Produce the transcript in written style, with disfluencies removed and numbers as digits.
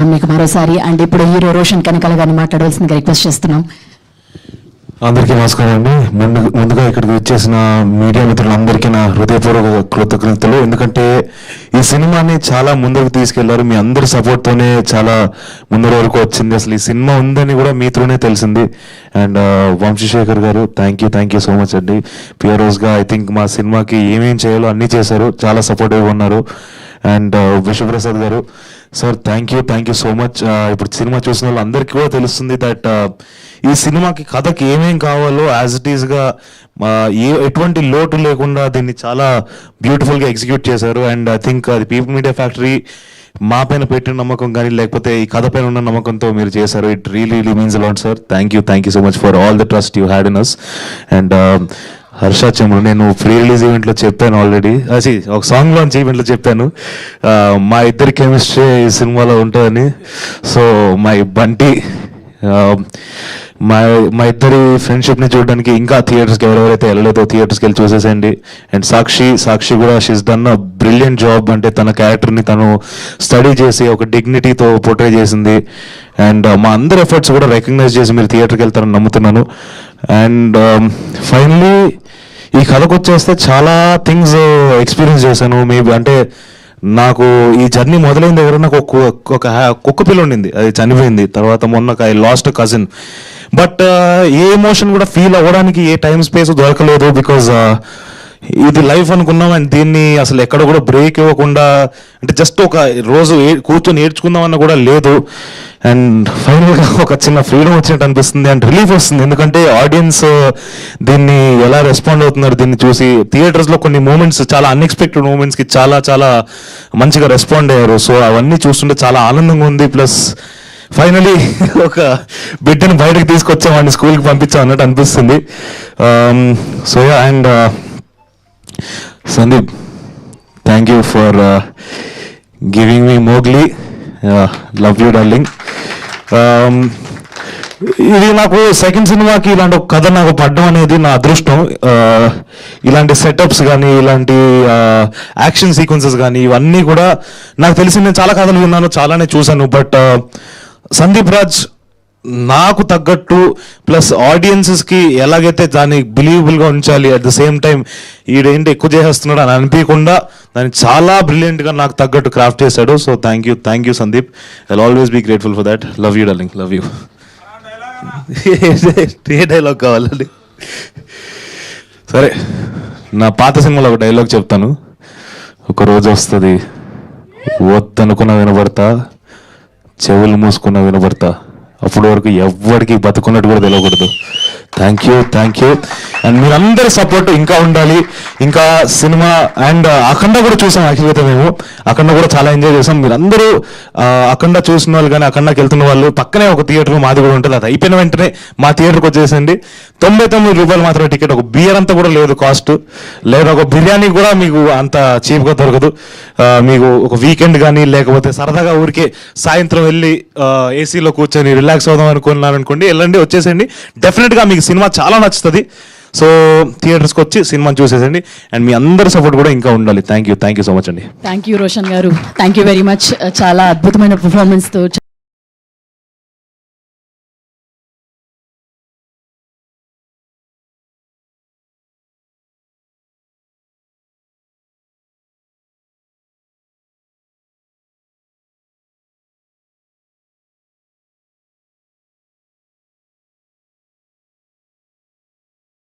మీకు మరోసారి అండ్ ఇప్పుడు హీరో రోషన్ కనకాల గారిని మాట్లాడవలసిందిగా రిక్వెస్ట్ చేస్తున్నాం. అందరికీ నమస్కారం అండి. ముందుగా ఇక్కడికి వచ్చేసిన మీడియా మిత్రులందరికీ నా హృదయపూర్వక కృతజ్ఞతలు. ఎందుకంటే ఈ సినిమాని చాలా ముందుకు తీసుకెళ్లారు. మీ అందరి సపోర్ట్తోనే చాలా ముందు వరకు వచ్చింది. అసలు ఈ సినిమా ఉందని కూడా మీతోనే తెలిసింది. అండ్ వంశీశేఖర్ గారు థ్యాంక్ యూ సో మచ్ అండి. పిఆర్ఓస్గా ఐ థింక్ మా సినిమాకి ఏమేం చేయాలో అన్నీ చేశారు, చాలా సపోర్టివ్గా ఉన్నారు. అండ్ విశ్వప్రసాద్ గారు sir thank you so much. ఇప్పుడు సినిమా చూసిన వాళ్ళందరికీ కూడా తెలుస్తుంది దట్ ఈ సినిమాకి కథకి ఏమేం కావాలో యాజ్ ఇట్ ఈస్గా ఎటువంటి లోటు లేకుండా దీన్ని చాలా బ్యూటిఫుల్గా ఎగ్జిక్యూట్ చేశారు. అండ్ ఐ థింక్ అది పీపుల్ మీడియా ఫ్యాక్టరీ మా పైన పెట్టిన నమ్మకం కానీ లేకపోతే ఈ కథ పైన ఉన్న నమ్మకంతో మీరు చేశారు. It really means a lot sir. Thank you so much for all the trust you had in us. And Harsha Chandru, నేను ప్రీ రిలీజ్ ఈవెంట్లో చెప్పాను ఆల్రెడీ, ఒక సాంగ్ లాంచ్ ఈవెంట్లో చెప్పాను మా ఇద్దరి కెమిస్ట్రీ ఈ సినిమాలో ఉంటుందని. సో మై బంటి మా ఇద్దరి ఫ్రెండ్షిప్ని చూడడానికి ఇంకా థియేటర్స్కి ఎవరెవరైతే వెళ్ళలేదో థియేటర్స్కి వెళ్ళి చూసేసేయండి. అండ్ సాక్షి కూడా she's done a brilliant job. అంటే తన క్యారెక్టర్ని తను స్టడీ చేసి ఒక డిగ్నిటీతో పోర్ట్రే చేసింది. అండ్ మా అందరి ఎఫర్ట్స్ కూడా రికగ్నైజ్ చేసి మీరు థియేటర్కి వెళ్తారని నమ్ముతున్నాను. అండ్ ఫైనలీ ఈ కథకు వచ్చేస్తే చాలా థింగ్స్ ఎక్స్పీరియన్స్ చేశాను. మేబీ అంటే నాకు ఈ జర్నీ మొదలైన దగ్గర నాకు ఒక కుక్క పిల్ల ఉండింది, అది చనిపోయింది. తర్వాత మొన్న I last cousin. But A emotion కూడా ఫీల్ అవ్వడానికి ఏ టైం స్పేస్ దొరకలేదు. బికాజ్ ఇది లైఫ్ అనుకున్నాం. అండ్ దీన్ని అసలు ఎక్కడ కూడా బ్రేక్ ఇవ్వకుండా అంటే జస్ట్ ఒక రోజు కూర్చొని ఏడ్చుకుందామన్న కూడా లేదు. అండ్ ఫైనల్గా ఒక చిన్న ఫ్రీడమ్ వచ్చినట్టు అనిపిస్తుంది అండ్ రిలీఫ్ వస్తుంది. ఎందుకంటే ఆడియన్స్ దీన్ని ఎలా రెస్పాండ్ అవుతున్నారు దీన్ని చూసి. థియేటర్స్లో కొన్ని మూమెంట్స్, చాలా అన్ఎక్స్పెక్టెడ్ మూమెంట్స్కి చాలా మంచిగా రెస్పాండ్ అయ్యారు. సో అవన్నీ చూస్తుంటే చాలా ఆనందంగా ఉంది. ప్లస్ ఫైనలీ ఒక బిడ్డని బయటకు తీసుకొచ్చామని స్కూల్కి పంపించాం అన్నట్టు అనిపిస్తుంది. So and Sandeep, thank you for giving me Mowgli. Love you darling. ఇది నాకు సెకండ్ సినిమాకి ఇలాంటి ఒక కథ నాకు పడ్డం అనేది నా అదృష్టం. ఇలాంటి సెటప్స్ కానీ ఇలాంటి యాక్షన్ సీక్వెన్సెస్ కానీ ఇవన్నీ కూడా నాకు తెలిసి నేను చాలా కథలు విన్నాను, చాలానే చూశాను. బట్ సందీప్ రాజ్ నాకు తగ్గట్టు ప్లస్ ఆడియన్సెస్కి ఎలాగైతే దాన్ని బిలీవబుల్గా ఉంచాలి, అట్ ద సేమ్ టైం ఈడేంటి ఎక్కువ చేసేస్తున్నాడు అని అనిపించకుండా దాన్ని చాలా బ్రిలియంట్గా నాకు తగ్గట్టు క్రాఫ్ట్ చేశాడు. So thank you Sandeep. I'll always be grateful for that. Love you darling, love you. ఏ డైలాగ్ కావాలండి? సరే, నా పాత సినిమాలో ఒక డైలాగ్ చెప్తాను. ఒక రోజు వస్తుంది, వద్దనుకున్న వినబడతా, చెవులు మూసుకున్న వినబడతా, అప్పటి వరకు ఎవ్వరికి బతుకున్నట్టు కూడా తెలియకూడదు. Thank you. అండ్ మీరందరి సపోర్ట్ ఇంకా ఉండాలి. ఇంకా సినిమా అండ్ అఖండ కూడా చూసాం. యాక్చువల్గా మేము అఖండ కూడా చాలా ఎంజాయ్ చేసాం. మీరందరూ అఖండ చూసిన వాళ్ళు కానీ అఖండకి వెళ్తున్న వాళ్ళు పక్కనే ఒక థియేటర్ మాది కూడా ఉంటుంది. అది అయిపోయిన వెంటనే మా థియేటర్కి వచ్చేసండి. 99 రూపాయలు మాత్రమే టికెట్. ఒక బియర్ అంతా కూడా లేదు కాస్ట్. లేదా ఒక బిర్యానీ కూడా మీకు అంత చీప్గా దొరకదు. మీకు ఒక వీకెండ్ కానీ లేకపోతే సరదాగా ఊరికే సాయంత్రం వెళ్ళి ఏసీలో కూర్చొని రిలాక్స్ అవుదాం అనుకున్నారనుకోండి, వెళ్ళండి, వచ్చేసేయండి. డెఫినెట్గా మీకు సినిమా చాలా నచ్చుతుంది. సో థియేటర్స్కి వచ్చి సినిమాని చూసేసండి. అండ్ మీ అందరి సపోర్ట్ కూడా ఇంకా ఉండాలి. థ్యాంక్ యూ సో మచ్ అండి. థ్యాంక్ యూ రోషన్ గారు, థ్యాంక్ యూ వెరీ మచ్. చాలా అద్భుతమైన పర్ఫార్మెన్స్తో